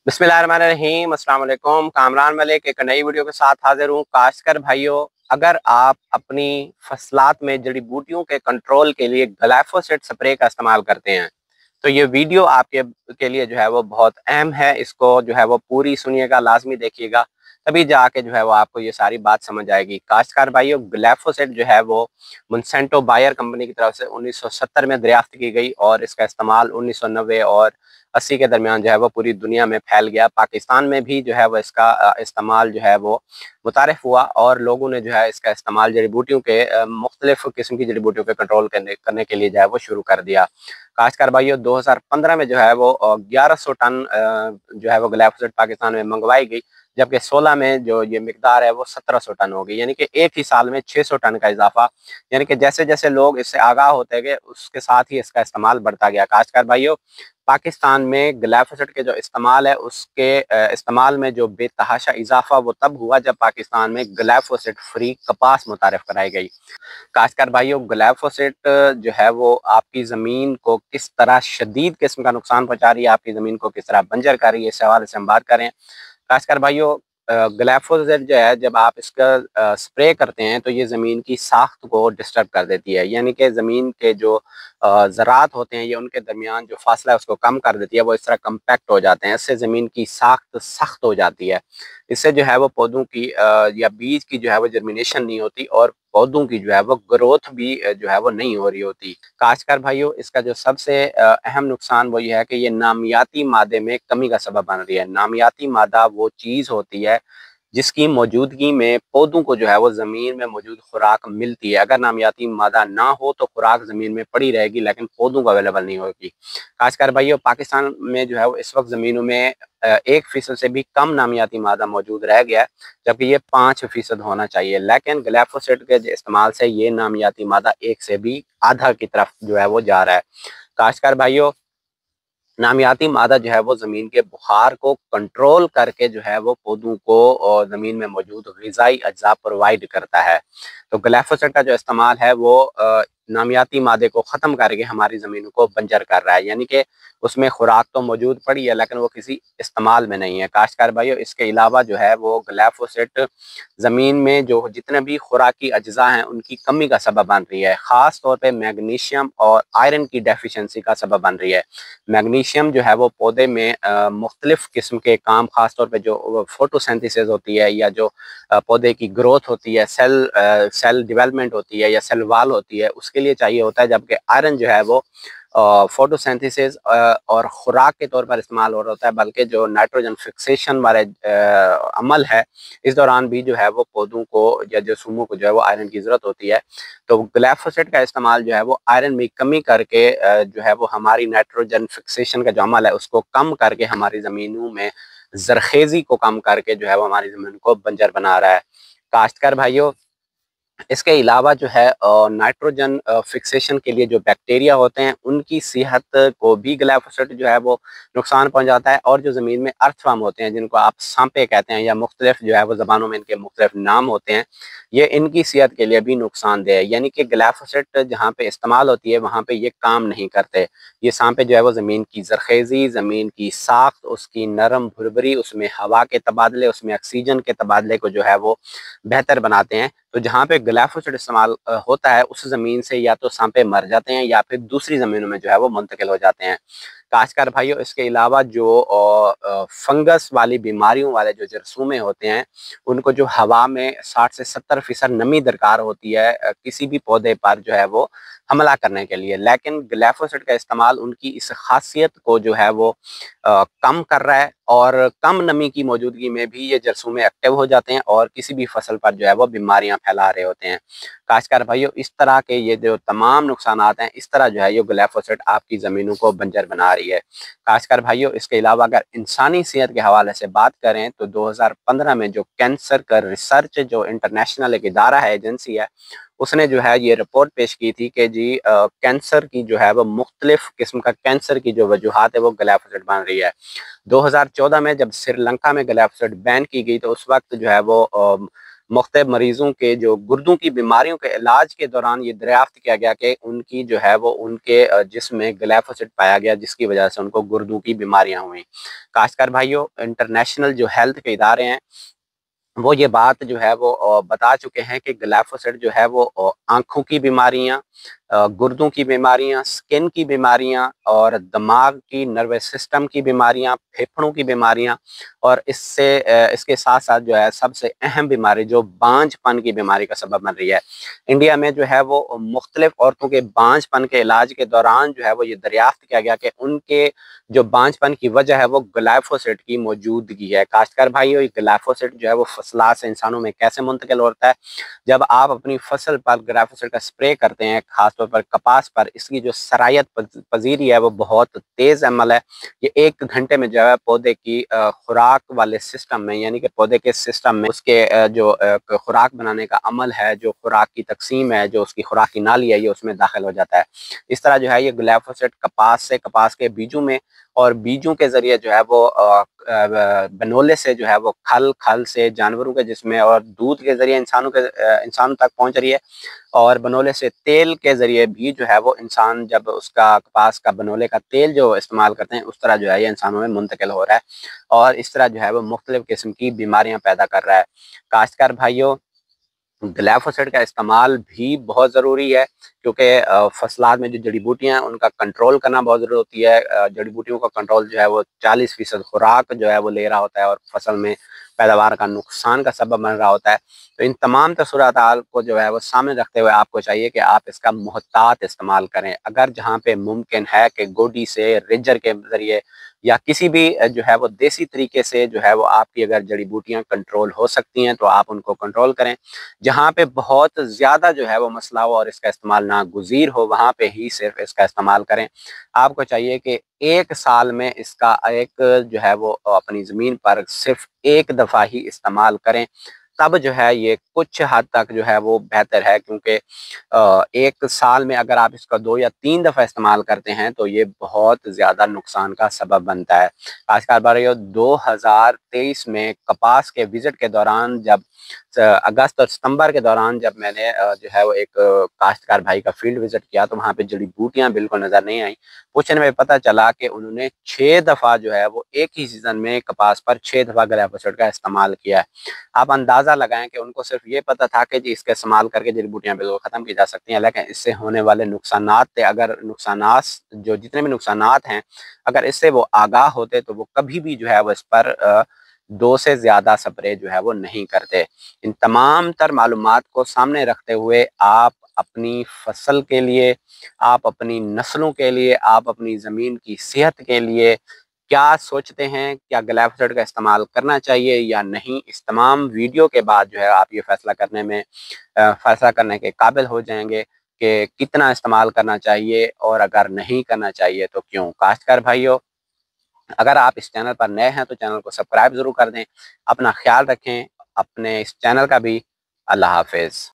बिस्मिल्लाहिर्रहमानिर्रहीम, अस्सलाम वालेकुम। कामरान मलिक एक नई वीडियो के साथ हाजिर हूँ। काश्तकार भाइयों, अगर आप अपनी फसलात में जड़ी बूटियों के कंट्रोल के लिए ग्लाइफोसेट स्प्रे का इस्तेमाल करते हैं तो ये वीडियो आपके के लिए जो है वो बहुत अहम है। इसको जो है वो पूरी सुनिएगा, लाजमी देखिएगा, तभी जाके जो है वो आपको ये सारी बात समझ आएगी। काश्तकार भाइयों, ग्लाइफोसेट जो है वो मोंसेंटो बायर कंपनी की तरफ से 1970 में दरियाफ्त की गई और इसका इस्तेमाल 1990 और 80 के दरमियान जो है वो पूरी दुनिया में फैल गया। पाकिस्तान में भी जो है वो इसका इस्तेमाल जो है वो मुतारिफ हुआ और लोगों ने जो है इसका इस्तेमाल जड़ी बूटियों के मुख्तलिफ किस्म की जड़ी बूटियों पे कंट्रोल करने के लिए जो है वो शुरू कर दिया। काश्तकार भाइयों, 2015 में जो है वो 1100 टन जो है वो ग्लाइफोसेट पाकिस्तान में मंगवाई गई, जबकि 16 में जो ये मिकदार है वो 1700 टन हो गई, यानी कि एक ही साल में 600 टन का इजाफा। यानी कि जैसे जैसे लोग इससे आगाह होते गए उसके साथ ही इसका इस्तेमाल बढ़ता गया। काश्तकार भाइयों, पाकिस्तान में ग्लाइफोसेट के जो इस्तेमाल है उसके इस्तेमाल में जो बेतहाशा इजाफा वो तब हुआ जब पाकिस्तान में ग्लाइफोसेट फ्री कपास मुतारिफ कराई गई। काश्तकार भाइयों, ग्लाइफोसेट जो है वो आपकी ज़मीन को किस तरह शदीद किस्म का नुकसान पहुंचा रही है, आपकी ज़मीन को किस तरह बंजर कर रही है, इस हवाले से हम बात करें। खासकर भाइयों, ग्लाइफोसेट जो है जब आप इसका स्प्रे करते हैं तो ये ज़मीन की साख्त को डिस्टर्ब कर देती है, यानी कि ज़मीन के जो ज़रात होते हैं ये उनके दरमियान जो फासला है उसको कम कर देती है, वो इस तरह कम्पैक्ट हो जाते हैं। इससे ज़मीन की साख्त सख्त हो जाती है। इससे जो है वो पौधों की या बीज की जो है वो जर्मिनेशन नहीं होती और पौधों की जो है वो ग्रोथ भी जो है वो नहीं हो रही होती। काश्तकार भाइयों, इसका जो सबसे अहम नुकसान वो ये है कि ये नामियाती मादे में कमी का सबब बन रही है। नामियाती मादा वो चीज़ होती है जिसकी मौजूदगी में पौधों को जो है वो ज़मीन में मौजूद खुराक मिलती है। अगर नामियाती मादा ना हो तो खुराक ज़मीन में पड़ी रहेगी लेकिन पौधों को अवेलेबल नहीं होगी। खासकर भाइयों, पाकिस्तान में जो है वो इस वक्त ज़मीनों में 1% से भी कम नामियाती मादा मौजूद रह गया है, जबकि ये 5% होना चाहिए। लेकिन ग्लाइफोसेट के इस्तेमाल से ये नामियाती मादा 1 से भी आधा की तरफ जो है वो जा रहा है। काश्तकार भाइयों, नामियाती मादा जो है वो ज़मीन के बुखार को कंट्रोल करके जो है वो पौधों को और ज़मीन में मौजूद ग़िज़ाई अज्जा प्रोवाइड करता है। तो ग्लाइफोसेट का जो इस्तेमाल है वो नामियाती मादे को ख़त्म करके हमारी ज़मीनों को बंजर कर रहा है, यानी कि उसमें खुराक तो मौजूद पड़ी है लेकिन वो किसी इस्तेमाल में नहीं है। काश्तकार भाइयों, इसके अलावा जो है वो ग्लाइफोसेट ज़मीन में जो जितने भी खुराकी अज्जा हैं उनकी कमी का सबब बन रही है। ख़ास तौर पे मैग्नीशियम और आयरन की डेफिशिएंसी का सबब बन रही है। मैग्नीशियम जो है वो पौधे में मुख्तलिफ किस्म के काम, ख़ास तौर पे जो फोटोसिंथेसिस होती है या जो पौधे की ग्रोथ होती है, सेल डेवलपमेंट होती है या सेल वाल होती है, उसके लिए चाहिए होता है। जबकि आयरन जो है वो फोटोसिंथेसिस और खुराक के तौर पर इस्तेमाल हो रहा होता है, बल्कि जो नाइट्रोजन फिक्सेशन वाले अमल है इस दौरान भी जो है वो पौधों को या जसूमों को जो है वो आयरन की ज़रूरत होती है। तो ग्लाइफोसेट का इस्तेमाल जो है वो आयरन में कमी करके जो है वो हमारी नाइट्रोजन फिक्सेशन का जो अमल है उसको कम करके हमारी ज़मीनों में जरखेज़ी को कम करके जो है वो हमारी ज़मीन को बंजर बना रहा है। काश्तकार भाइयों, इसके अलावा जो है नाइट्रोजन फिक्सेशन के लिए जो बैक्टीरिया होते हैं उनकी सेहत को भी ग्लाइफोसेट जो है वो नुकसान पहुंचाता है। और जो ज़मीन में अर्थवर्म होते हैं जिनको आप सांपे कहते हैं या मुख्तलिफ जो है वो ज़बानों में इनके मुख्तलिफ नाम होते हैं, ये इनकी सेहत के लिए भी नुकसानदेह है। यानी कि ग्लाइफोसेट जहाँ पे इस्तेमाल होती है वहाँ पे ये काम नहीं करते। ये सांपे जो है वो ज़मीन की जरखेज़ी, ज़मीन की साख्त, उसकी नरम भुरभुरी, उसमें हवा के तबादले, उसमें ऑक्सीजन के तबादले को जो है वो बेहतर बनाते हैं। तो जहाँ पे ग्लाइफोसेट इस्तेमाल होता है उस ज़मीन से या तो सांपे मर जाते हैं या फिर दूसरी ज़मीनों में जो है वो मुंतकिल हो जाते हैं। काश्तकार भाइयों, इसके अलावा जो फंगस वाली बीमारियों वाले जो जरसूमे होते हैं उनको जो हवा में 60 से 70% नमी दरकार होती है किसी भी पौधे पर जो है वो हमला करने के लिए, लेकिन ग्लाइफोसेट का इस्तेमाल उनकी इस खासियत को जो है वो कम कर रहा है और कम नमी की मौजूदगी में भी ये जरसूमे एक्टिव हो जाते हैं और किसी भी फसल पर जो है वो बीमारियां फैला रहे होते हैं। काश्तकार भाइयों, इस तरह के ये जो तमाम नुकसानात हैं, इस तरह जो है ये ग्लाइफोसेट आपकी ज़मीनों को बंजर बना रही है। काश्तकार भाइयों, इसके अलावा अगर इंसानी सेहत के हवाले से बात करें तो 2015 में जो कैंसर का रिसर्च जो इंटरनेशनल एक इदारा है, एजेंसी है, उसने जो है ये रिपोर्ट पेश की थी कि जी कैंसर की जो है वो मुख्तलिफ किस्म का कैंसर की जो वजूहात है वो ग्लाइफोसेट बन रही है। 2014 में जब श्रीलंका में ग्लाइफोसेट बैन की गई तो उस वक्त जो है वो मुख्तलिफ मरीजों के जो गुर्दों की बीमारियों के इलाज के दौरान ये दरियाफ्त किया गया कि उनकी जो है वो उनके जिस्म में ग्लाइफोसेट पाया गया, जिसकी वजह से उनको गुर्दों की बीमारियां हुई। काश्तकार भाइयों, इंटरनेशनल जो हेल्थ के इदारे हैं वो ये बात जो है वो बता चुके हैं कि ग्लाइफोसेट जो है वो आँखों की बीमारियाँ, गुर्दों की बीमारियाँ, स्किन की बीमारियाँ और दिमाग की नर्वस सिस्टम की बीमारियाँ, फेफड़ों की बीमारियाँ और इसके साथ-साथ जो है सबसे अहम बीमारी जो बांझपन की बीमारी का सबब बन रही है। इंडिया में जो है वो मुख्तलिफ औरतों के बांझपन के इलाज के दौरान जो है वो ये दरियाफ्त किया गया कि उनके जो बांझपन की वजह है वो ग्लाइफोसेट की मौजूदगी है। काश्तकार भाइयों, ये ग्लाइफोसेट जो है वो फसलात से इंसानों में कैसे मुंतकिल होता है? जब आप अपनी फसल पर ग्लाइफोसेट का स्प्रे करते हैं, खासतौर पर कपास पर, इसकी जो सरायत पजीरी है वो बहुत तेज अमल है। ये 1 घंटे में जो है पौधे की खुराक वाले सिस्टम में, यानी कि पौधे के सिस्टम में उसके जो खुराक बनाने का अमल है, जो खुराक की तकसीम है, जो उसकी खुराक की नाली है, ये उसमें दाखिल हो जाता है। इस तरह जो है ये ग्लाइफोसेट कपास के बीजों में और बीजों के ज़रिए जो है वो बनोले से जो है वो खल से जानवरों के जिस्म और दूध के ज़रिए इंसानों तक पहुँच रही है और बनोले से तेल के ज़रिए भी जो है वो इंसान जब उसका कपास का बनोले का तेल जो इस्तेमाल करते हैं, उस तरह जो है ये इंसानों में मुंतकिल हो रहा है और इस तरह जो है वो मुख्तलिफ़ किस्म की बीमारियाँ पैदा कर रहा है। काश्तकार भाइयों, ग्लाइफोसेट का इस्तेमाल भी बहुत ज़रूरी है क्योंकि फसलात में जो जड़ी-बूटियाँ हैं उनका कंट्रोल करना बहुत ज़रूरी होती है। जड़ी-बूटियों का कंट्रोल जो है वो 40% खुराक जो है वो ले रहा होता है और फसल में पैदावार का नुकसान का सबब बन रहा होता है। तो इन तमाम सूरत-हाल को जो है वो सामने रखते हुए आपको चाहिए कि आप इसका मुहतात इस्तेमाल करें। अगर जहाँ पे मुमकिन है कि गोडी से, रेजर के ज़रिए या किसी भी जो है वो देसी तरीके से जो है वो आपकी अगर जड़ी-बूटियाँ कंट्रोल हो सकती हैं तो आप उनको कंट्रोल करें। जहाँ पे बहुत ज़्यादा जो है वो मसला हो और इसका इस्तेमाल नागुज़ीर हो, वहाँ पे ही सिर्फ़ इसका इस्तेमाल करें। आपको चाहिए कि 1 साल में इसका एक जो है वो अपनी ज़मीन पर सिर्फ़ 1 दफ़ा ही इस्तेमाल करें, तब जो है ये कुछ हद तक जो है वो बेहतर है क्योंकि 1 साल में अगर आप इसका 2 या 3 दफ़ा इस्तेमाल करते हैं तो ये बहुत ज़्यादा नुकसान का सबब बनता है। काश्तकार भाइयों, 2023 में कपास के विज़िट के दौरान जब अगस्त और सितंबर के दौरान जब मैंने जो है वो एक काश्तकार भाई का फील्ड विज़िट किया तो वहाँ पे जड़ी-बूटियाँ बिल्कुल नज़र नहीं आईं। पूछने में पता चला कि उन्होंने 6 दफ़ा जो है वो एक ही सीज़न में कपास पर 6 दफ़ा ग्लाइफोसेट का इस्तेमाल किया है। आप अंदाज़ा लगाएँ कि उनको सिर्फ़ ये पता था कि जी इसका इस्तेमाल करके जड़ी-बूटियाँ बिल्कुल ख़त्म की जा सकती हैं, लेकिन इससे होने वाले नुकसानात थे, अगर नुकसानात जो जितने भी नुकसानात हैं, अगर इससे वो आगाह होते तो वो कभी भी जो है वो इस पर 2 से ज़्यादा स्प्रे जो है वो नहीं करते। इन तमाम तर मालूमात को सामने रखते हुए आप अपनी फसल के लिए, आप अपनी नस्लों के लिए, आप अपनी ज़मीन की सेहत के लिए क्या सोचते हैं? क्या ग्लाइफोसेट का इस्तेमाल करना चाहिए या नहीं? इस तमाम वीडियो के बाद जो है आप ये फैसला करने के काबिल हो जाएँगे कि कितना इस्तेमाल करना चाहिए और अगर नहीं करना चाहिए तो क्यों? काश्तकार भाइयों, अगर आप इस चैनल पर नए हैं तो चैनल को सब्सक्राइब ज़रूर कर दें। अपना ख़्याल रखें, अपने इस चैनल का भी। अल्लाह हाफ़िज़।